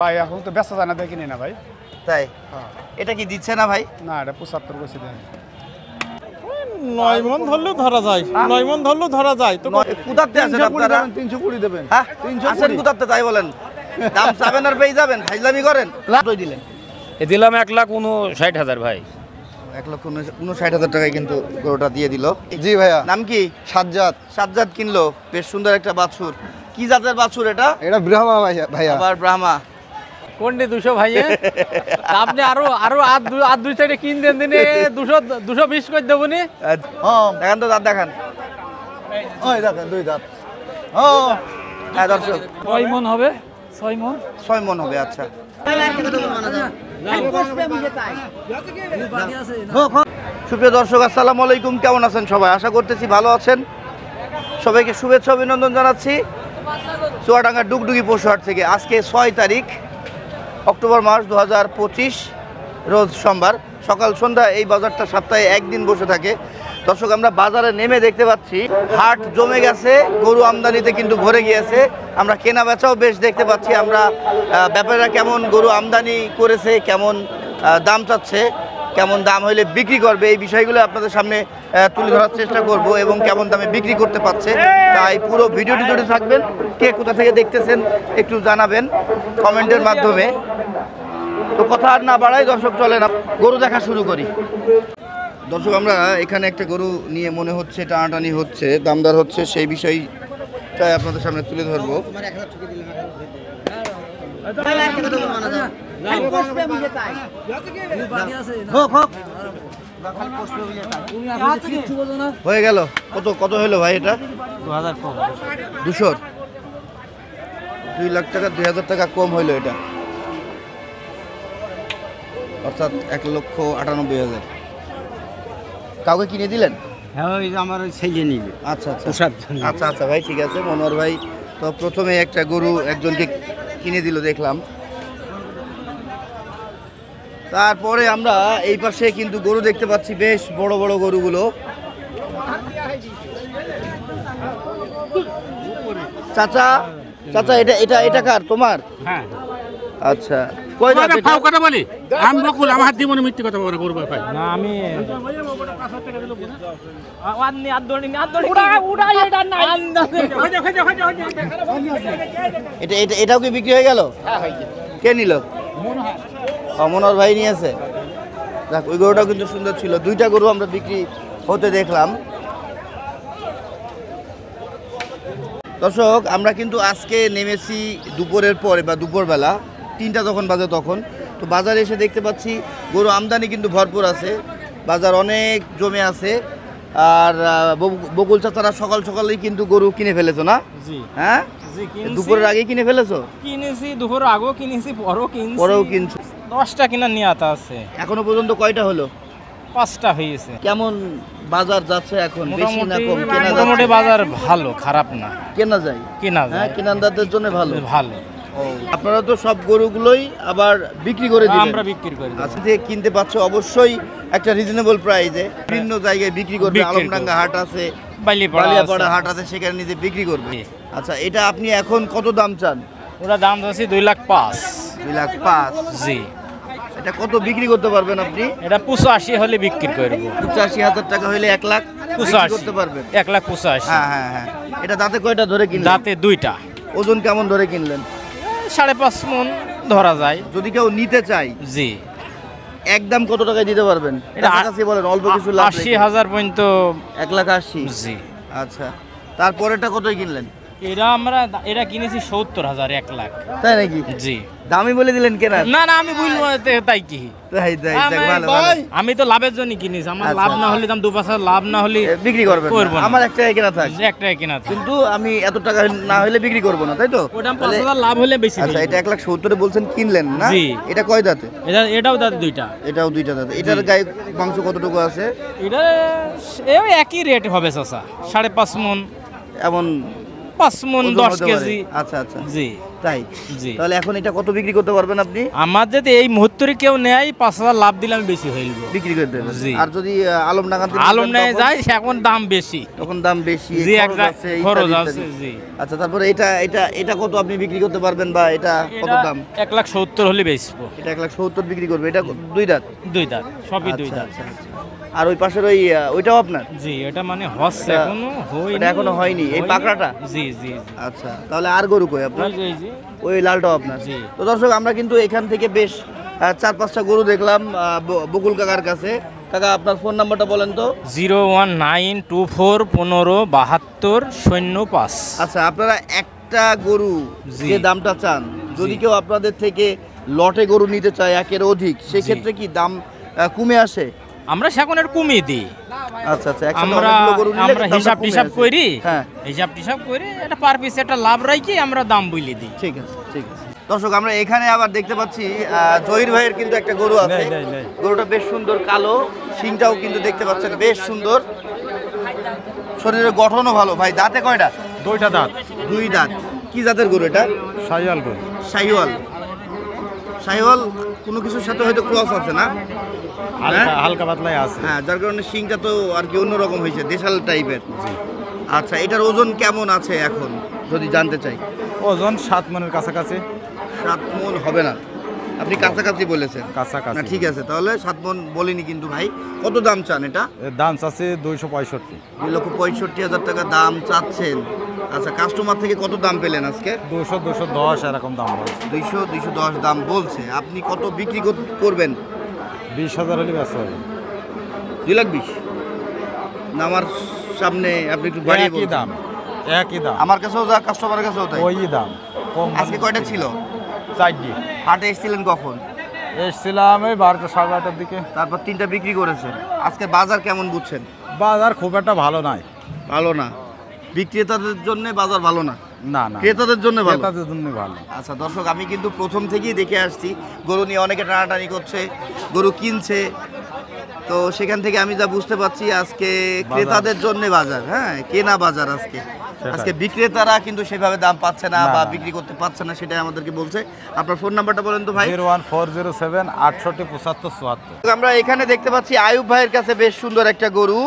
ভাই এখন তো ব্যস্ত জানা দেখি না ভাই। তাই এটা কি দিচ্ছে না ভাই? না এটা 75 কইছে দেন। 9 মণ ধরলেও ধরা যায়, 9 মণ ধরলেও ধরা যায়। তো কুদাতে আছেন আপনারা? 320 দেবেন। হ্যাঁ 300 আছেন কুদাতে, তাই বলেন। দাম চাবেন আর পেয়ে যাবেন, ফাইজলামি করেন। কতই দিলেন? এ দিলাম 1,59,000 ভাই। 1,59,000 টাকায় কিন্তু গরুটা দিয়ে দিল। জি ভাইয়া। নাম কি? সাজ্জাদ। সাজ্জাদ কিনলো, বেশ সুন্দর একটা বাছুর। কি জাতের বাছুর এটা? এটা ব্রাহ্মা ভাইয়া। আবার ব্রাহ্মা। কোনটি 200 ভাইয়ে? আপনি আরো আট দুই সাইডে কিন দেন দিনে 220 করে দেব নি। দেখান তো দাঁত দেখান। ওই দেখেন দুই দাঁত। ও হ্যাঁ দর্শক 6 মণ হবে, 6 মণ। 6 মণ হবে। আচ্ছা সুপ্রিয় দর্শক আসসালামু আলাইকুম, কেমন আছেন সবাই? আশা করতেছি ভালো আছেন। সবাইকে শুভেচ্ছা অভিনন্দন জানাচ্ছি চুয়াডাঙ্গা ডুগডুগি পশুহাট থেকে। আজকে 6 তারিখ অক্টোবর মাস 2025, রোজ সোমবার। সকাল সন্ধ্যা এই বাজারটা সপ্তাহে একদিন বসে থাকে। দর্শক আমরা বাজারে নেমে দেখতে পাচ্ছি হাট জমে গেছে, গরু আমদানিতে কিন্তু ভরে গিয়েছে। আমরা কেনা বেচাও বেশ দেখতে পাচ্ছি। আমরা ব্যাপারীরা কেমন গরু আমদানি করেছে, কেমন দাম চাচ্ছে, কেমন দাম হইলে বিক্রি করবে, এই বিষয়গুলো আপনাদের সামনে তুলে ধরার চেষ্টা করব এবং কেমন দামে বিক্রি করতে পারছে। তাই পুরো ভিডিওটি জুড়ে থাকবেন। কে কোথা থেকে দেখতেছেন একটু জানাবেন কমেন্টের মাধ্যমে। তো কথা আর না বাড়াই দর্শক, চলেন গরু দেখা শুরু করি। দর্শক আমরা এখানে একটা গরু নিয়ে মনে হচ্ছে টানাটানি হচ্ছে, দামদার হচ্ছে, সেই বিষয়টাই আপনাদের সামনে তুলে ধরবো। হয়ে গেল। কত হলো ভাই এটা? 200। 2 লাখ টাকা, 2,000 টাকা কম হইলো এটা, অর্থাৎ 1,98,000। কাউকে কিনে দিলেন? হ্যাঁ ওই আমার ছেলে নিবে। আচ্ছা আচ্ছা ভাই, ঠিক আছে। মনোহর ভাই তো প্রথমে একটা গরু একজনকে কিনে দিল দেখলাম। তারপরে আমরা এই পাশে কিন্তু গরু দেখতে পাচ্ছি, বেশ বড় বড় গরুগুলো। চাচা এটা কার? তোমার? হ্যাঁ। আচ্ছা কই দাঁত এটা? কথা বলি আমি বকুল, আমার হাত দিব না, মিথ্যে কথা বলে করব ভাই না আমি এটাও কি বিক্রি হয়ে গেল? কে নিল? মনোহর ভাই নিয়েছে। দেখ ওই গরুটাও কিন্তু সুন্দর ছিল। 2টা গরু আমরা বিক্রি হতে দেখলাম। দর্শক আমরা কিন্তু আজকে নেমেছি দুপুরের পরে বা দুপুরবেলা 3টা যখন বাজে তখন। তো বাজারে এসে দেখতে পাচ্ছি গরু আমদানি কিন্তু ভরপুর আছে, বাজার অনেক জমে আছে। আর বকুল চাচারা সকাল সকালেই কিন্তু গরু কিনে ফেলেছো না? জি হ্যাঁ জি কিনছি। দুপুরের আগেই কিনে ফেলেছো? কিনেছি, দুপুর আগেও কিনেছি, পরেও কিনছো। 10টা কিনা নিয়াতা আছে। এখনো পর্যন্ত কয়টা হলো? 5টা হয়েছে। কেমন বাজার যাচ্ছে এখন? বেশি না কম? কেনা মোটামুটি বাজার ভালো, খারাপ না। কেনা যায়? হ্যাঁ কেনানদারদের জন্য ভালো। ভালো। আপনারা তো সব গরুগুলোই আবার বিক্রি করে দিবেন? আমরা বিক্রি করি। আচ্ছা থেকে কিনতে পাচ্ছ অবশ্যই একটা রিজনেবল প্রাইসে। বিভিন্ন জায়গায় বিক্রি করবে, আলমডাঙ্গা হাট আছে, বালিয়াপাড়া হাট আছে, সেখানে নিজে বিক্রি করবে। আচ্ছা এটা আপনি এখন কত দাম চান? ওরা দাম যাচ্ছে 2,05,000। 2,05,000? জি। এটা কত বিক্রি করতে পারবেন আপনি? এটা 85 হলে বিক্রি করব। 85,000 টাকা হলে 1 লাখ বিক্রি করতে পারবেন? 1,85,000। হ্যাঁ। এটা দাঁতে কয়টা ধরে কিনলেন? দাঁতে 2টা। ওজন কেমন ধরে কিনলেন? 5.5 মণ ধরা যায়। যদি কেউ নিতে চায়, জি, একদম কত টাকায় দিতে পারবেন? এটা কাছাকাছি বলেন, অল্প কিছু লাভ। 80,000 পর্যন্ত। 1,80,000? জি। আচ্ছা তারপরেটা কতই কিনলেন? এটা কিনেছি 70,000, 1 লাখ। তাই নাকি? জি। দামি বলে দিলেন কেনা? না আমি বলবো তাই কি। ভালো। আমি তো লাভের জন্য কিনেছি। আমার লাভ না হলে, দাম 2 পয়সা লাভ না হলে বিক্রি করবেন না। আমার একটাই কেনা থাক। একটাই কেনা থাক, কিন্তু আমি এত টাকা না হলে বিক্রি করব না, তাই তো? ওটা 5,000 লাভ হলে বেশি। আচ্ছা এটা 1,70,000 বলছেন কিনলেন না? জি। এটা কয় দাঁতে? এটাও দাঁতে 2টা। এটাও 2টা দাঁতে। এটার গায়ে মাংস কতটুকু আছে? এটা একই রেট হবে চাচা, 5.5 মণ, এমন 5 মণ 10 কেজি। আচ্ছা। জি। তাই? জি। তাহলে এখন এটা কত বিক্রি করতে পারবেন আপনি? আমার যদি এই মুহূর্তে কেউ নেয় 5,000 লাভ দিলে আমি বেশি হয়ে যাবো। বিক্রি করে দেবেন। জি। আর যদি আলমডাঙ্গা থেকে আলম নেন নেয় তখন? যায় এখন দাম বেশি। তখন দাম বেশি, জি, খরচ একটা আছে, খরচ ইত্যাদি, আছে, ইত্যাদি। জি। আচ্ছা, তারপরে এটা কত আপনি বিক্রি করতে পারবেন বা এটা কত এটা দাম? 1,70,000 হলে বেচবো। এটা 1,70,000 বিক্রি করবে। এটা 2 দাঁত? 2 দাঁত, সবই 2 আচ্ছা, দাঁত। আচ্ছা, আচ্ছা। আর ওই পাশের ওইটাও আপনার? জি, এটা মানে হচ্ছে এটা- এখনো হয়নি। এটা এখনো হয়নি, এই পাকড়াটা? জি জি জি। আচ্ছা, তাহলে আর গরু কই আপনার? এই যে ওই লালটাও আপনার? জি। তো দর্শক, আমরা কিন্তু এখান থেকে বেশ 4-5টা গরু দেখলাম বকুল কাকার কাছে। কাকা, আপনার ফোন নাম্বারটা বলেন তো। 01924157205। আচ্ছা, আপনারা একটা গরু জি। যে দামটা চান, যদি জি। কেউ আপনাদের থেকে লটে গরু নিতে চায় একের অধিক, সেক্ষেত্রে কি দাম কমে আসে? আমরা সেখনের কমিয়ে দিই। আচ্ছা আচ্ছা, একসাথে আমরা অনেকগুলো গরু নিলে আমরা দামটা হিসাব কমে টিসাব আসে। করি, হ্যাঁ, হিসাব টিসাব করে এটা পার পিস একটা লাভ রাখি আমরা দাম বলে দিই। ঠিক আছে, ঠিক আছে। দর্শক, আমরা এখানে আবার দেখতে পাচ্ছি জহির ভাইয়ের কিন্তু একটা গরু আছে। গরুটা বেশ সুন্দর, কালো, শিংটাও কিন্তু দেখতে পাচ্ছেন বেশ সুন্দর, শরীরের গঠনও ভালো। ভাই, দাঁতে কয়টা? 2টা দাঁত। 2 দাঁত। কি জাতের গরু এটা? শাহিওয়াল গরু। শাহিওয়াল। শাহিওয়াল কোনো কিছুর সাথে হয়তো ক্রস আছে না? হ্যাঁ? হালকা পাতলাই আছে। হ্যাঁ, যার কারণে শিংটা তো আর কি অন্যরকম হয়েছে, দেশাল টাইপের। আচ্ছা, এটার ওজন কেমন আছে এখন যদি জানতে চাই? ওজন 7 মনের কাছাকাছি। 7 মণ হবে না, আপনি কাছাকাছি বলেছেন। কাছাকাছি। না, ঠিক আছে, তাহলে 7 মণ বলিনি কিন্তু ভাই। কত দাম চান এটা? এর দাম আছে 265। 2,65,000 টাকা দাম চাচ্ছেন। আচ্ছা, কাস্টমার থেকে কত দাম পেলেন আজকে? 200-210 এরকম দাম বলছে। 200-210 দাম বলছে। আপনি কত বিক্রি করবেন? 20,000 হলে বেচা হবে। 2,20,000 না? আমার সামনে আপনি একটু বাড়িয়ে একই বলছেন। দাম, একই দাম, আমার কাছেও যা, কাস্টমারের কাছেও তাই। ওই দাম। কম আজকে কয়টা ছিল? 4টি। হাটে এসেছিলেন কখন? এসছিলাম এই 12টা 12:30টার দিকে। তারপর 3টা বিক্রি করেছেন। আজকে বাজার কেমন বুঝছেন? বাজার খুব একটা ভালো নাই। ভালো না? বিক্রেতাদের জন্য বাজার ভালো না, না না, ক্রেতাদের জন্য ভালো। ক্রেতাদের জন্য ভালো। আচ্ছা দর্শক, আমি কিন্তু প্রথম থেকেই দেখে আসছি গরু নিয়ে অনেকে টানাটানি করছে, গরু কিনছে। তো সেখান থেকে আমি যা বুঝতে পারছি আজকে ক্রেতাদের জন্য বাজার, হ্যাঁ, কেনা বাজার আজকে। আজকে বিক্রেতারা কিন্তু সেভাবে দাম পাচ্ছে না না, বা না। বিক্রি করতে পারছে না, সেটাই আমাদেরকে বলছে। আপনার ফোন নাম্বারটা বলেন তো ভাই। 01407 687574। আমরা এখানে দেখতে পাচ্ছি আয়ুব ভাইয়ের কাছে বেশ সুন্দর একটা গরু।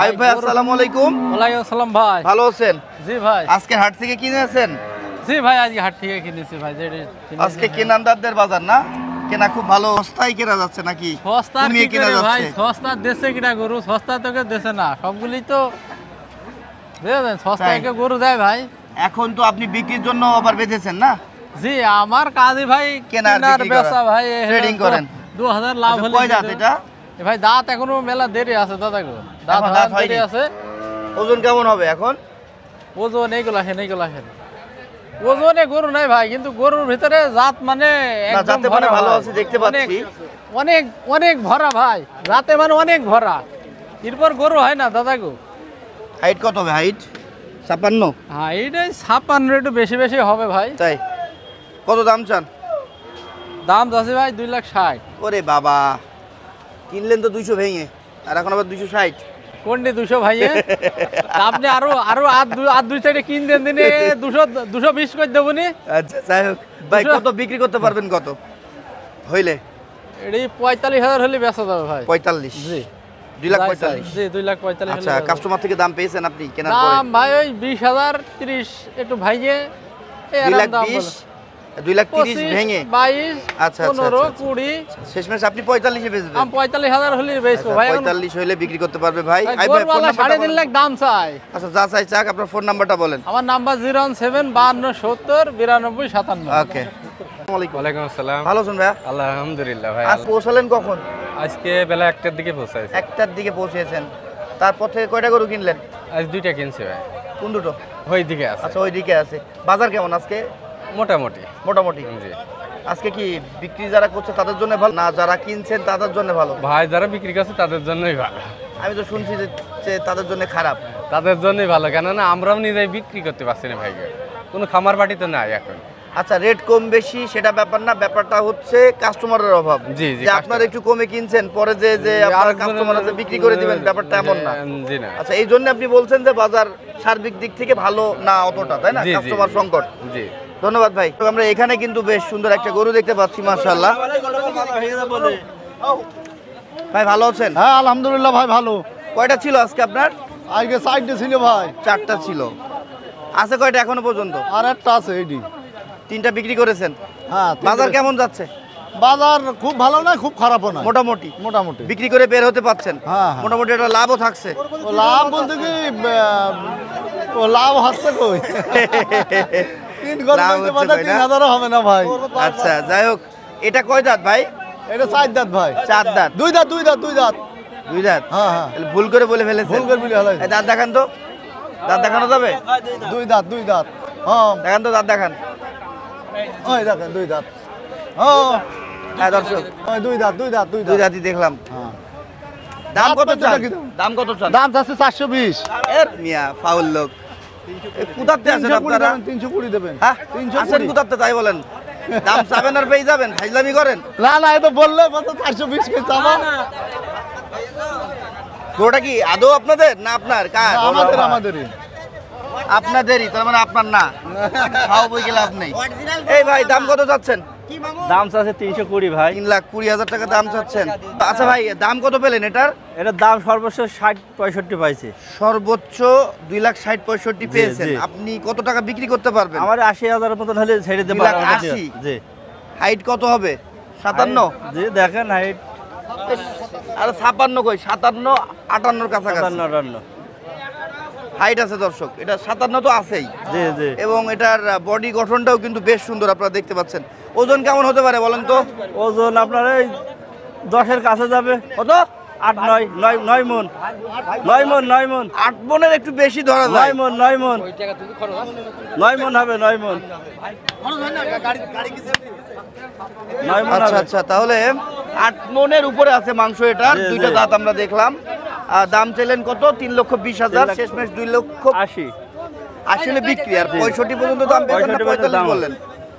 আয়ুব ভাই, আসসালামু আলাইকুম। ওয়ালাইকুম আসসালাম ভাই। ভালো আছেন? জি ভাই। আজকে হাট থেকে কিনেছেন? জি ভাই, আজকে হাট থেকে কিনেছি ভাই। আজকে কেনানদারদের বাজার না? কেনা খুব ভালো, সস্তায় কেনা যাচ্ছে নাকি? সস্তা কমিয়ে কি কেনা করে ভাই? যাচ্ছে? সস্তা দেশে কিনা গরু, সস্তা তোকে দেশে না, সবগুলি তো বুঝলেন, সস্তায় তাই। গরু দেয় ভাই। এখন তো আপনি বিক্রির জন্য আবার বেঁধেছেন না? জি, আমার কাজই ভাই কেনার কেনার বিক্রি করা। বেচা ভাই। Trading করেন? 2000 লাভ আচ্ছা, হলে কয় দাঁত এটা? এ ভাই দাঁত এখনো মেলা দেরি আছে দাদা গো, দাঁত এখন দাঁত হওয়ার দেরি হয়নি? আছে। ওজন কেমন হবে এখন? ওজন এইগুলা হেন ওজনে গরু নাই ভাই, কিন্তু গরুর ভিতরে জাত মানে একদম জাতে মানে ভরা ভালো ভাই। আছে, দেখতে পাচ্ছি। অনেক অনেক ভরা ভাই, জাতে মানে অনেক ভরা। এরপর গরু হয় না দাদা গো। হাইট কত হবে? হাইট 56? হ্যাঁ, এইটাই 56 একটু বেশি বেশি হবে ভাই। তাই? কত দাম চান? দাম আছে ভাই 2,60,000। ওরে বাবা, কিনলেন তো 200 ভেঙে, আর এখন আবার 260? কোনটি 200 ভাইয়ে? আপনি আরো আরো আর দুই সাইডে কিন দেন দিনে 220 করে দেবো নি। আচ্ছা, যাই হোক ভাই, 200 কত বিক্রি করতে পারবেন কত হইলে? এটি 45,000 হলে বেচা যাবে ভাই। 45? জি, 2,45,000? জি 2,45,000 আচ্ছা, হলে কাস্টমার থেকে দাম পেয়েছেন আপনি কেনার পরে? দাম ভাই ওই 20,000 30 একটু ভাইয়ে এই এরকম দাম 2,20,000? বলে। 2,30,000 ভেঙে? 22 আচ্ছা, আচ্ছা, 15 আচ্ছা, আচ্ছা। 20 শেষমেশ আপনি 45-এ বেচবেন? আম 45,000 হলে বেচবো ভাই। এখন 45 হইলে বিক্রি করতে পারবে ভাই। ভাই, ভাই, গরুওয়ালা ফোন নাম্বারটা 3.5 বলেন। লাখ দাম চাই। আচ্ছা, যা চাই চাক, আপনার ফোন নাম্বারটা বলেন। আমার নাম্বার 01752709257। ওকে। ওয়ালাইকুম আসসালাম। ভালো আছেন ভাইয়া? আলহামদুলিল্লাহ ভাই। আজ পৌঁছালেন কখন? আজকে বেলা 1টার দিকে পৌঁছাইছি। 1টার দিকে পৌঁছেছেন। তারপর থেকে কয়টা গরু কিনলেন? আজ 2টা কিনছি ভাই। কোন দুটো? ওই দিকে আছে আচ্ছা, ওই দিকে আছে। বাজার কেমন আজকে? মোটামুটি। মোটামুটি। জি আজকে কি বিক্রি যারা করছে তাদের জন্য ভালো, না যারা কিনছেন তাদের জন্য ভালো? ভাই, যারা বিক্রি করছে তাদের জন্যই ভালো। আমি তো শুনছি যে তাদের জন্য খারাপ। তাদের জন্যই ভালো, কেননা আমরাও নিজেই বিক্রি করতে পারছি না ভাই। কোনো খামার বাড়ি তো নাই এখন। আচ্ছা, রেট কম বেশি সেটা ব্যাপার না, ব্যাপারটা হচ্ছে কাস্টমারের অভাব। জি, জি, যে আপনারা একটু কমে কিনছেন, পরে যে আপনার কাস্টমার আছে বিক্রি করে দিবেন, ব্যাপারটা এমন না। জি না। আচ্ছা, এই জন্য আপনি বলছেন যে বাজার সার্বিক দিক থেকে ভালো না অতটা, তাই না? জি, জি, কাস্টমার জি। সংকট। জি। ধন্যবাদ ভাই। তো আমরা এখানে কিন্তু বেশ সুন্দর একটা গরু দেখতে পাচ্ছি মাশাআল্লাহ। ভাই ভালো আছেন? হ্যাঁ আলহামদুলিল্লাহ ভাই ভালো। কয়টা ছিল আজকে আপনার? আজকে সাইডে ছিল ভাই, 4টা ছিল। আছে কয়টা এখনো পর্যন্ত? আর একটা আছে এইটি। 3টা বিক্রি করেছেন। হ্যাঁ বাজার কেমন যাচ্ছে? বাজার খুব ভালো না খুব খারাপও না, মোটামুটি মোটামুটি। বিক্রি করে বের হতে পারছেন? হ্যাঁ, হ্যাঁ। মোটামুটি একটা লাভও থাকছে। ও লাভ বলতে কি ও লাভ হচ্ছে কই? লাভ হচ্ছে কই না? 3000 হবে না ভাই। আচ্ছা যাই হোক, এটা কয় দাঁত ভাই? এটা 4 দাঁত ভাই। 4 দাঁত। 2 দাঁত 2 দাঁত 2 দাঁত। 2 দাঁত? হ্যাঁ হ্যাঁ, তাহলে ভুল করে বলে ফেলেছেন। ভুল করে বলে ফেলেছি। এই দাঁত দেখান তো, দাঁত দেখানো যাবে? 2 দাঁত 2 দাঁত। হ্যাঁ দেখান তো, দাঁত দেখান। ওই দেখেন 2 দাঁত। হ্যাঁ হ্যাঁ দর্শক, ওই 2 দাঁত 2 দাঁত 2 দুই দাঁত। দাঁতই দেখলাম। হ্যাঁ। দাম কত দাঁত চান? কি দাম? দাম কত চান? দাম চাচ্ছে 420। এর মিয়া ফাউল লোক। কুদাতে আছেন 320 আপনারা? দেবেন, 320 দেবেন। হ্যাঁ, 320 আছেন কুদাতে তাই বলেন। দাম চাবেন আর পেয়ে যাবেন, হাইজলামি করেন। না না, এ তো বললে কত 420 কে চাবা। গরুটা কি আদৌ আপনাদের না আপনার? কার? আমাদের আমাদেরই। আপনাদেরই, তার মানে আপনার না। খাও বই গেলে লাভ নেই। এই ভাই দাম কত চাচ্ছেন? দাম চাচ্ছে 320 ভাই। 3,20,000 টাকা দাম চাচ্ছেন। আচ্ছা ভাই, দাম কত পেলেন এটার? এটার দাম সর্বোচ্চ 60-65 পাইছে। সর্বোচ্চ 2,60,65 পেয়েছেন। জি। আপনি কত টাকা বিক্রি করতে পারবেন? আমার 80,000 মতন হলে ছেড়ে দেব। 2,80,000? জি হাইট কত হবে? 57? জি দেখেন হাইট আর 56 কই? 57, 58 কাছাকাছি 57-58। হাইট আছে দর্শক। এটা 57 তো আছেই। জি জি। এবং এটার বডি গঠনটাও কিন্তু বেশ সুন্দর, আপনারা দেখতে পাচ্ছেন। ওজন কেমন হতে পারে বলেন তো? ওজন আপনার এই 10-এর কাছে যাবে। কত? 8-9 মন। 9 মন 9 মন 8 মনের একটু বেশি ধরা যায়। 9 মন 9 মন 9 মন হবে 9 মন 9 মন আচ্ছা হবে। আচ্ছা, তাহলে 8 মনের উপরে আছে মাংস এটার। জি, জি। দুইটা দাঁত আমরা দেখলাম। আর দাম চাইলেন কত? 3,20,000। শেষমেশ 2,80,000 আসলে বিক্রি। আর 65 পর্যন্ত দাম পেয়েছেন না 45 বললেন?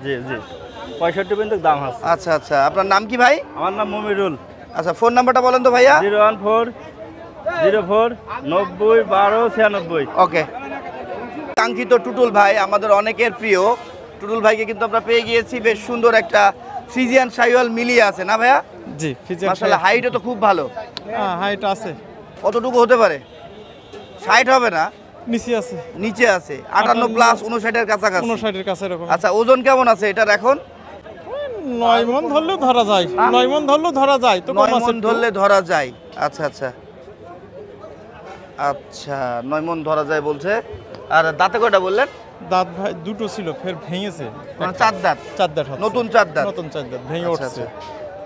জি জি 65 পর্যন্ত দাম আছে। আচ্ছা আচ্ছা, আপনার নাম কি ভাই? আমার নাম মমিরুল। আচ্ছা, ফোন নাম্বারটা বলেন তো ভাইয়া। 01404-90-12-96। ওকে। কাঙ্ক্ষিত টুটুল ভাই, আমাদের অনেকের প্রিয় টুটুল ভাইকে কিন্তু আমরা পেয়ে গিয়েছি। বেশ সুন্দর একটা ফ্রিজিয়ান শাহিওয়াল মিলিয়ে আছে না ভাইয়া? জি মাশাআল্লাহ, হাইটও তো খুব ভালো। হাইট আছে, কতটুকু হতে পারে? 60 হবে না? নিচে আছে, নিচে আছে 58 প্লাস 59 এর কাছাকাছি। 59 এর কাছে এরকম। আচ্ছা, ওজন কেমন আছে এটার এখন? 9 মন ধরলেও ধরা যায়, 9 মন ধরলেও ধরা যায় তো, 9 মণ ধরলে ধরা যায়। আচ্ছা আচ্ছা আচ্ছা, 9 মণ ধরা যায় বলছে। আর দাঁতে কয়টা বললেন? দাঁত ভাই দুটো ছিল, ফের ভেঙেছে। মানে 4 দাঁত। 4 দাঁত হচ্ছে। নতুন 4 দাঁত। নতুন 4 দাঁত ভেঙে আচ্ছা, উঠছে।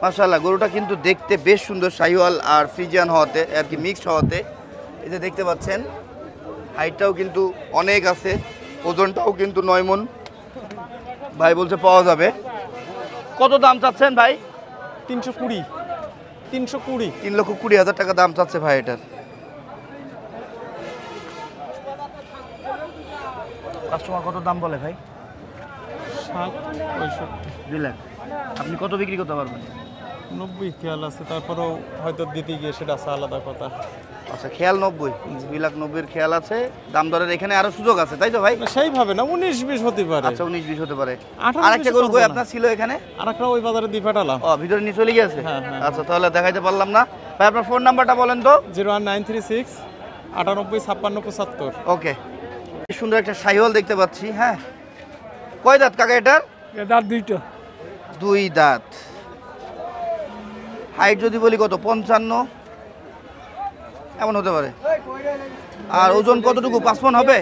মাশাআল্লাহ, গরুটা কিন্তু দেখতে বেশ সুন্দর, শাহিওয়াল আর ফ্রিজিয়ান হওয়াতে আর কি মিক্সড হওয়াতে। এই যে দেখতে পাচ্ছেন, হাইটটাও কিন্তু অনেক আছে, ওজনটাও কিন্তু 9 মণ ভাই বলছে পাওয়া যাবে। কত দাম চাচ্ছেন ভাই? 320 3,20,000 টাকা দাম চাচ্ছে ভাই এটার। কাস্টমার কত দাম বলে ভাই? 60 65 2 লাখ। আপনি কত বিক্রি করতে পারবেন? 90 খেয়াল আছে, তারপরেও হয়তো দিতে গিয়ে সেটা আছে আলাদা কথা। আচ্ছা, খেয়াল 90, 2,90,000 খেয়াল আছে। দাম দরের এখানে আরো সুযোগ আছে তাই তো ভাই? সেইভাবে না, 19-20 হতে পারে। আচ্ছা, 19-20 হতে পারে। 18-20 আরেকটা গরু কই করবো না। আপনার ছিল এখানে? আরেকটা ওই বাজারে দিয়ে পাঠালাম। ও, ভিতরে নিয়ে চলে গেছে? হ্যাঁ, হ্যাঁ। আচ্ছা, তাহলে দেখাইতে পারলাম না ভাই। আপনার ফোন নাম্বারটা বলেন তো। 01936 98 56 75। ওকে। সুন্দর একটা শাহিওয়াল দেখতে পাচ্ছি। হ্যাঁ, কয় দাঁত কাকা এটার? দাঁত দুইটা। 2 দাঁত। হাইট যদি বলি কত? 55 এমন হতে পারে। আর ওজন কতটুকু? 5 মণ হবে?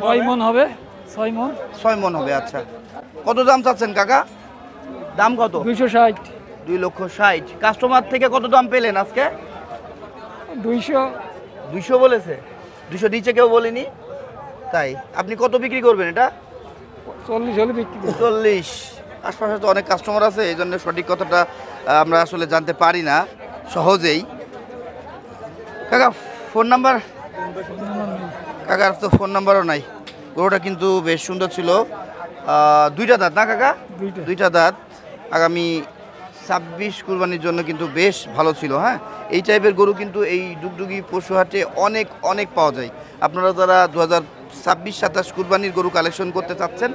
6 মন হবে, 6 মন। 6 মণ হবে। আচ্ছা, কত দাম চাচ্ছেন কাকা? দাম কত? 260 2,60,000। কাস্টমার থেকে কত দাম পেলেন আজকে? 200 বলেছে। 200 নিচে কেউ বলেনি? তাই আপনি কত বিক্রি করবেন এটা? 40 হলে বিক্রি। 40। আশপাশে তো অনেক কাস্টমার আছে, এই জন্য সঠিক কথাটা আমরা আসলে জানতে পারি না সহজেই। কাকা ফোন নাম্বার? কাকার তো ফোন নাম্বারও নাই। গরুটা কিন্তু বেশ সুন্দর ছিল। 2টা দাঁত না কাকা? 2টা দাঁত। আগামী 26 কুরবানির জন্য কিন্তু বেশ ভালো ছিল। হ্যাঁ, এই টাইপের গরু কিন্তু এই ডুগডুগি পশু হাটে অনেক অনেক পাওয়া যায়। আপনারা যারা 2026-27 কুরবানির গরু কালেকশন করতে চাচ্ছেন,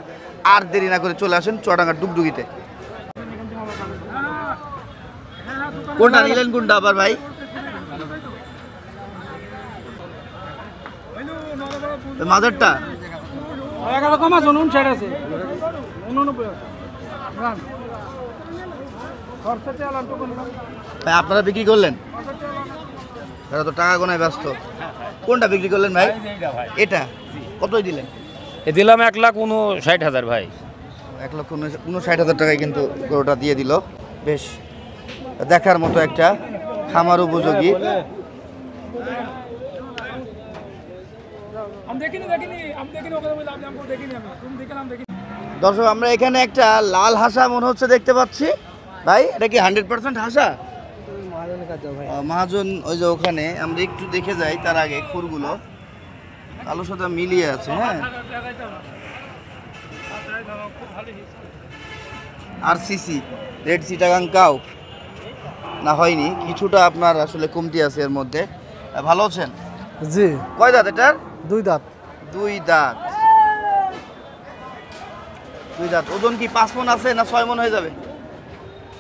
আর দেরি না করে চলে আসেন চুয়াডাঙ্গার ডুগডুগিতে। কোনটা নিলেন কোনটা আবার ভাই? মাঝেরটা ভাই আপনারা বিক্রি করলেন? তারা তো টাকা গোনায় ব্যস্ত। কোনটা বিক্রি করলেন ভাই? এটা কতই দিলেন? দিলাম 1,59,000 ভাই। 1,59,000 টাকায় কিন্তু গরুটা দিয়ে দিল। বেশ দেখার মতো একটা খামার উপযোগী। দর্শক আমরা এখানে একটা লাল হাসা মনে হচ্ছে দেখতে পাচ্ছি ভাই, এটা কি 100% হাসা? মহাজন ওই যে ওখানে আমরা একটু দেখে যাই তার আগে খুরগুলো কালোর সাথে মিলিয়ে আছে। হ্যাঁ, আর সিসি রেড চিটাগাং কাউ না হয়নি, কিছুটা আপনার আসলে কমতি আছে এর মধ্যে। ভালো আছেন? জি। কয় দাঁত এটার? 2 দাঁত। 2 দাঁত। 2 দাঁত। ওজন কি 5 মণ আছে না 6 মণ হয়ে যাবে?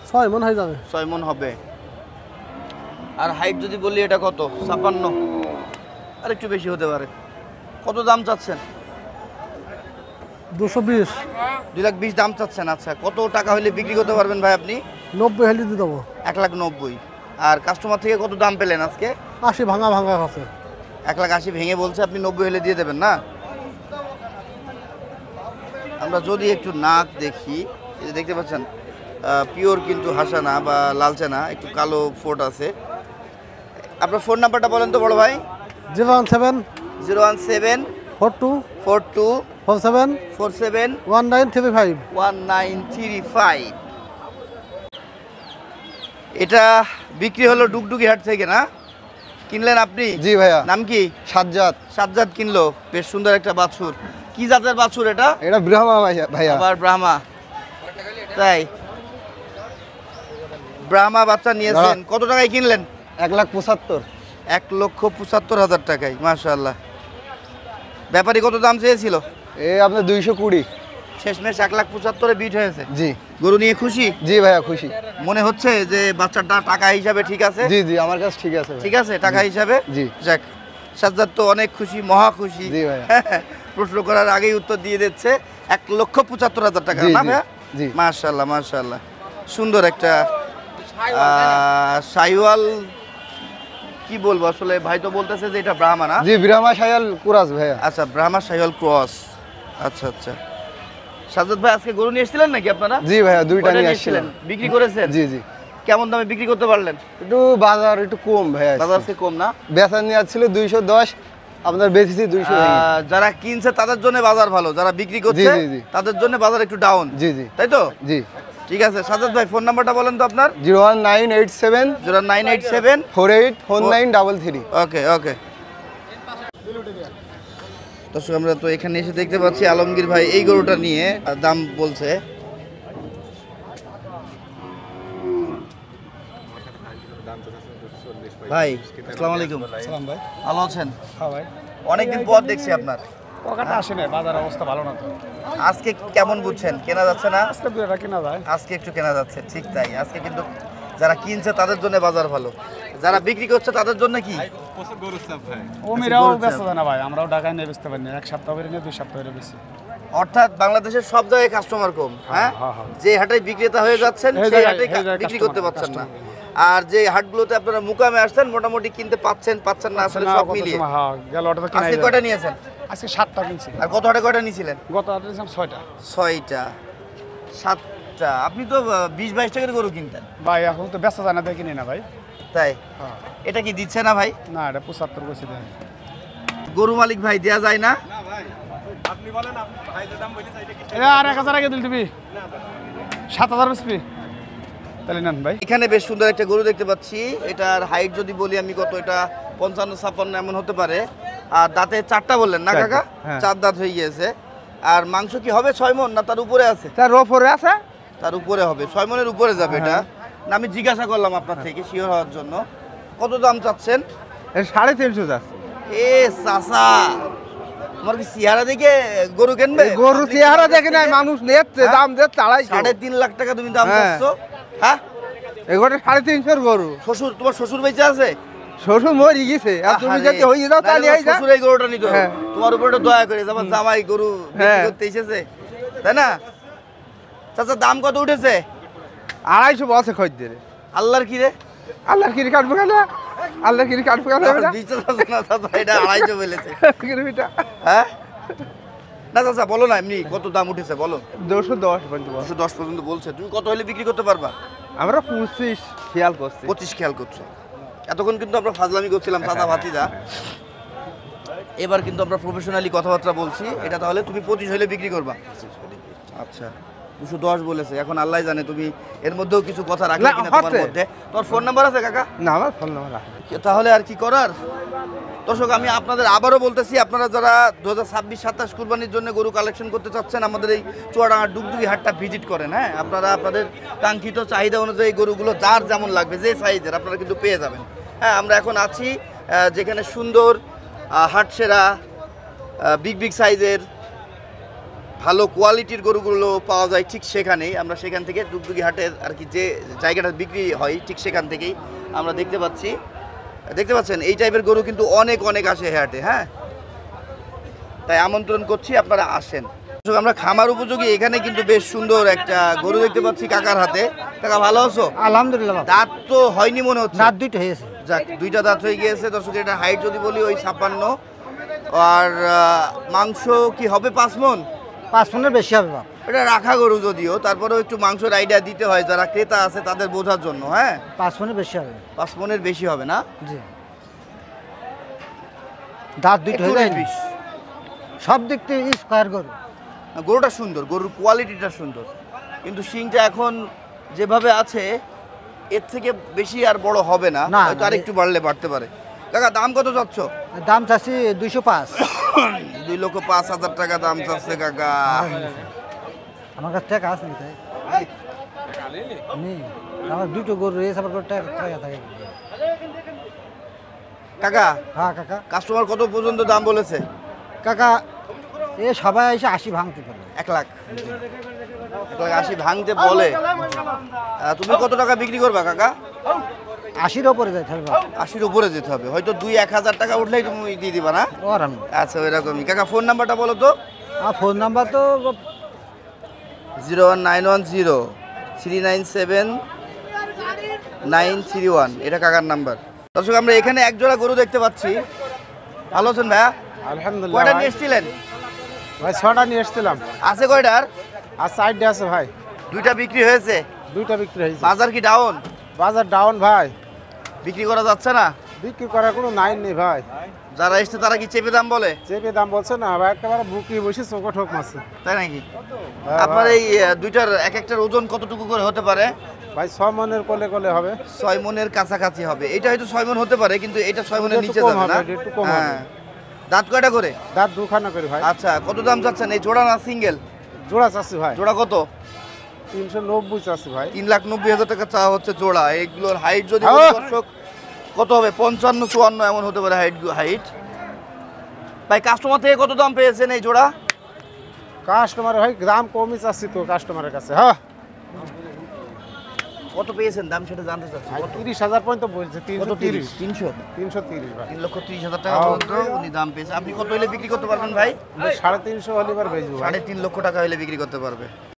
6 মণ হয়ে যাবে। 6 মণ হবে। আর হাইট যদি বলি এটা কত? 56। আর একটু বেশি হতে পারে। কত দাম চাচ্ছেন? 220। 2,20,000 দাম চাচ্ছেন। আচ্ছা, কত টাকা হলে বিক্রি করতে পারবেন ভাই আপনি? 90 হলে দিয়ে দেবো। 1,90,000। আর কাস্টমার থেকে কত দাম পেলেন আজকে? 80 ভাঙা ভাঙা আছে। 1,80,000 ভেঙে বলছে, আপনি 90 হলে দিয়ে দেবেন না? আমরা যদি একটু নাক দেখি, এই যে দেখতে পাচ্ছেন পিওর কিন্তু হাসা না বা লালচে না, একটু কালো ফোট আছে। আপনার ফোন নাম্বারটা বলেন তো বড় ভাই। 017 017 42 42 47 47 1935। 1935। এটা বিক্রি হলো ডুগডুগি হাট থেকে না? কিনলেন আপনি? জি ভাইয়া। নাম কি? সাজ্জাদ। সাজ্জাদ কিনলো। বেশ সুন্দর একটা বাছুর। কি জাতের বাছুর এটা? এটা ব্রাহ্মা ভাইয়া। আবার ব্রাহ্মা? তাই, ব্রাহ্মা বাচ্চা নিয়েছেন। কত টাকায় কিনলেন? 1,75,000। 1,75,000 টাকায়। মাশাআল্লাহ। ব্যাপারী কত দাম চেয়েছিল? আপনার 220। শেষমেশ 1,75,000-এ বিট হয়েছে। জি। গরু নিয়ে খুশি? জি ভাইয়া খুশি। মনে হচ্ছে যে বাচ্চাটা টাকা হিসাবে ঠিক আছে? জি জি আমার কাছে ঠিক আছে। ঠিক আছে টাকা হিসাবে? জি। যাক, সাজ্জাদ তো অনেক খুশি, মহা খুশি। জি ভাইয়া। প্রশ্ন করার আগেই উত্তর দিয়ে দিচ্ছে। 1,75,000 টাকা জি, না জি, ভাইয়া? জি। মাশাআল্লাহ মাশাআল্লাহ। সুন্দর একটা শাইওয়াল। কি বলবো আসলে, ভাই তো বলতেছে যে এটা ব্রাহ্মা না? জি ব্রাহ্মা শাইওয়াল কুরাস ভাইয়া। আচ্ছা, ব্রাহ্মা শাইওয়াল ক্রস। আচ্ছা আচ্ছা। সাজ্জাদ ভাই আজকে গরু নিয়ে এসেছিলেন নাকি আপনারা? জি ভাইয়া, 2টা কয়টা নিয়ে এসেছিলেন? আসছিলাম। বিক্রি করেছেন? জি জি। কেমন দামে বিক্রি করতে পারলেন? একটু বাজার একটু কম ভাইয়া। বাজার থেকে কম না? বেচা নিয়ে ছিল 210, আপনার বেচেছি 200। যারা কিনছে তাদের জন্য বাজার ভালো, যারা বিক্রি করছে জি, জি। তাদের জন্য বাজার একটু ডাউন। জি জি। তাই তো? জি। ঠিক আছে সাজ্জাদ ভাই, ফোন নাম্বারটা বলেন তো আপনার। 01987 0987 484933। ওকে ওকে। দর্শক আমরা তো এখানে এসে দেখতে পাচ্ছি আলমগীর ভাই এই গরুটা নিয়ে দাম বলছে। ভাই আসসালামু আলাইকুম। সালাম ভাই। ভালো আছেন? হ্যাঁ ভাই। অনেকদিন পর দেখছি আপনার। পকেটে আসে না, বাজার অবস্থা ভালো না তো। আজকে কেমন বুঝছেন? কেনা যাচ্ছে না? আজকে 2 টাকা কিনা যায়। আজকে একটু কেনা যাচ্ছে, ঠিক তাই। আজকে কিন্তু যারা কিনছে তাদের জন্য বাজার ভালো, যারা বিক্রি করছে তাদের জন্য কি? ও মেরাও ব্যস্ত না ভাই, আমরাও ঢাকায় নিয়ে বেচতে পারি না। 1 সপ্তাহ করে নিয়ে 2 সপ্তাহ করে বেশি। অর্থাৎ বাংলাদেশের সব জায়গায় কাস্টমার কম। হ্যাঁ, যে হাটে বিক্রেতা হয়ে যাচ্ছেন সেই হাটে বিক্রি করতে পারছেন না। আর যে হাটগুলোতে আপনারা মুকামে আসছেন মোটামুটি কিনতে পাচ্ছেন না আসলে সব মিলিয়ে। হ্যাঁ, গেল অর্ডার তো কিনা। আজকে কয়টা নিয়েছেন? আজকে 7টা কিনছি। আর গত হাটে কয়টা নিয়েছিলেন? গত হাটে নিয়েছিলাম 6টা। 6টা 7টা। আপনি তো 20-22 টাকার গরু কিনতেন ভাই এখন তো ব্যস্ত জানা দেয় কিনি না ভাই। তাই? হ্যাঁ। এটা কি দিচ্ছে না ভাই? না, এটা 75 কইছে দেয়। গরু মালিক ভাই দেয়া যায় না? আর 1000 আগে দিল তুমি 7000 বেচবি তাহলে নেন ভাই। এখানে বেশ সুন্দর একটা গরু দেখতে পাচ্ছি। এটার হাইট যদি বলি আমি কত, এটা 55-56 এমন হতে পারে। আর দাঁতে 4টা বললেন না কাকা? 4 দাঁত হয়ে গিয়েছে। আর মাংস কি হবে 6 মণ না তার উপরে আছে? তার উপরে আছে। তার উপরে হবে, 6 মণের উপরে যাবে এটা। না আমি জিজ্ঞাসা করলাম আপনার থেকে শিওর হওয়ার জন্য। কত দাম চাচ্ছেন? 350 যাচ্ছে। এ চাচা তোমার কি চেহারা দেখে গরু কিনবে? গরু চেহারা দেখে নাই, মানুষ নেচ্ছে, দাম দিচ্ছে 2.5 3.5 লাখ টাকা তুমি দাম হ্যাঁ। চাচ্ছ? হ্যাঁ, এগোটা 350 গরু। শ্বশুর, তোমার শ্বশুর বেঁচে আছে? শ্বশুর মরে গেছে, আর তুমি আহারে, যদি হয়ে যাও তাহলে নাহলে এই যা। শ্বশুর এই গরুটা নিত। হ্যাঁ। তোমার উপরে একটু দয়া করে, আমার জামাই গরু বিক্রি হ্যাঁ। করতে এসেছে, তাই না? চাচা দাম কত উঠেছে? 250 বসে খদ্দের। আল্লাহর কি রে? আল্লাহর কিরি কাটবো কেন? আল্লাহর কিরি কাটবো কেন? এটা বিচার আছে না চাচা, এটা 250 বলেছে। কিলোমিটা হ্যাঁ না চাচা বলো না, এমনি কত দাম উঠেছে বলো। 210 পর্যন্ত বস। 210 পর্যন্ত বলছে। তুমি কত হলে বিক্রি করতে পারবা? আমরা 25 খেয়াল করছি। 25 খেয়াল করছো। এতক্ষণ কিন্তু আমরা ফাজলামি করছিলাম চাচা ভাতিজা, এবার কিন্তু আমরা প্রফেশনালি কথাবার্তা বলছি। এটা তাহলে তুমি 25 হলে বিক্রি করবা? আচ্ছা, 210 বলেছে। এখন আল্লাহ জানে তুমি এর মধ্যেও কিছু কথা রাখলে না, কিনা তোমার হতে। মধ্যে। তোমার ফোন নাম্বার আছে কাকা? না, আমার ফোন নাম্বার আছে। তাহলে আর কি করার। দর্শক আমি আপনাদের আবারও বলতেছি, আপনারা যারা 2026-27 কুরবানির জন্য গরু কালেকশন করতে চাচ্ছেন, আমাদের এই চুয়াডাঙ্গা ডুগডুগি হাটটা ভিজিট করেন। হ্যাঁ, আপনারা আপনাদের কাঙ্ক্ষিত চাহিদা অনুযায়ী গরুগুলো যার যেমন লাগবে, যে সাইজের, আপনারা কিন্তু পেয়ে যাবেন। হ্যাঁ, আমরা এখন আছি যেখানে সুন্দর হাটসেরা বিগ বিগ সাইজের ভালো কোয়ালিটির গরুগুলো পাওয়া যায়, ঠিক সেখানেই আমরা সেখান থেকে ডুগডুগি হাটের আর কি যে জায়গাটা বিক্রি হয় ঠিক সেখান থেকেই আমরা দেখতে পাচ্ছেন এই টাইপের গরু কিন্তু অনেক অনেক আসে এই হাটে। হ্যাঁ, তাই আমন্ত্রণ করছি, আপনারা আসেন। আমরা খামার উপযোগী এখানে কিন্তু বেশ সুন্দর একটা গরু দেখতে পাচ্ছি কাকার হাতে। কাকা ভালো আছো? আলহামদুলিল্লাহ। দাঁত তো হয়নি মনে হচ্ছে। রাত দুইটা হয়েছে। যাক, 2টা দাঁত হয়ে গিয়েছে। দর্শক এটা হাইট যদি বলি ওই 56, আর মাংস কি হবে 5 মণ? 5 মনের বেশি হবে বাপ। এটা রাখা গরু যদিও, তারপরেও একটু মাংসের আইডিয়া দিতে হয় যারা ক্রেতা আছে তাদের বোঝার জন্য। হ্যাঁ, 5 মনের বেশি হবে। 5 মণের বেশি হবে না? জি। দাঁত দুইটা একটু হয়ে যায়। 19। সব দিক থেকে স্কয়ার গরু। গরুটা সুন্দর, গরুর কোয়ালিটিটা সুন্দর, কিন্তু শিংটা এখন যেভাবে আছে এর থেকে বেশি আর বড় হবে না, না, হয়তো না, আর একটু বাড়লে বাড়তে পারে। কাকা দাম কত চাচ্ছ? দাম চাচ্ছি 205। 2,05,000 টাকা দাম চাচ্ছে কাকা। আমার কাছে টাকা আছে তাই নেই। আমার দুটো গরু রয়েছে, আমার টাকা থাকে। কাকা হ্যাঁ কাকা। কাস্টমার কত পর্যন্ত দাম বলেছে? কাকা এ সবাই এসে 80 ভাঙতে পারে। 1 লাখ 80 ভাঙতে বলে। তুমি কত টাকা বিক্রি করবা কাকা? 80-র উপরে যায় থাকবে। 80-র উপরে যেতে হবে, হয়তো 2-1,000 টাকা উঠলেই তুমি দিয়ে দিবা না? ওর আমি। আচ্ছা, ওইরকমই। কাকা ফোন নাম্বারটা বলো তো। আর ফোন নাম্বার তো 01910397931, এটা কাকার নাম্বার। দর্শক আমরা এখানে এক জোড়া গরু দেখতে পাচ্ছি। ভালো আছেন ভাইয়া? আলহামদুলিল্লাহ কয়টা ভাই। নিয়ে এসেছিলেন? ভাই 6টা নিয়ে এসেছিলাম। আছে কয়টার? আর সাইডে আছে ভাই। 2টা বিক্রি হয়েছে। 2টা বিক্রি হয়েছে। বাজার কি ডাউন? বাজার ডাউন ভাই। বিক্রি করা যাচ্ছে না? বিক্রি করার কোনো নাইন নেই ভাই। যারা এসছে তারা কি চেপে দাম বলে? চেপে দাম বলছে না ভাই, একেবারে বুকি বসে চোখে ঠোক মারছে। তাই নাকি? হ্যাঁ আপনার ভাই। এই দুইটার এক একটার ওজন কতটুকু করে হতে পারে? ভাই 6 মনের কোলে কোলে হবে। 6 মনের কাছাকাছি হবে। এটা হয়তো 6 মন হতে পারে, কিন্তু এটা 6 মনের একটু নিচে কম যাবে হবে, না? এটা একটু কম হ্যাঁ। হবে। দাঁত কয়টা করে? দাঁত দুখানা করে ভাই। আচ্ছা, কত দাম চাচ্ছেন? এই জোড়া না সিঙ্গেল? জোড়া চাচ্ছি ভাই। জোড়া কত? 390 চাচ্ছি ভাই। 3,90,000 টাকা চাওয়া হচ্ছে জোড়া। এইগুলোর হাইট যদি হ্যাঁ। বলি দর্শক কত হবে? 55-54 এমন হতে পারে হাইট। ভাই কাস্টমার থেকে কত দাম পেয়েছেন এই জোড়া? কাস্টমার ভাই দাম কমই চাচ্ছি তো কাস্টমারের কাছে। হ্যাঁ, কত পেয়েছেন দাম সেটা জানতে চাচ্ছি। ভাই 30,000 পর্যন্ত বলছে। কত? 330। 300? 330 ভাই। 3,30,000 টাকা পর্যন্ত উনি দাম পেয়েছে। আপনি কত হলে বিক্রি করতে পারবেন ভাই? 350 হলে এবার বেচবো ভাই। 3.5 লক্ষ টাকা হলে বিক্রি করতে পারবে।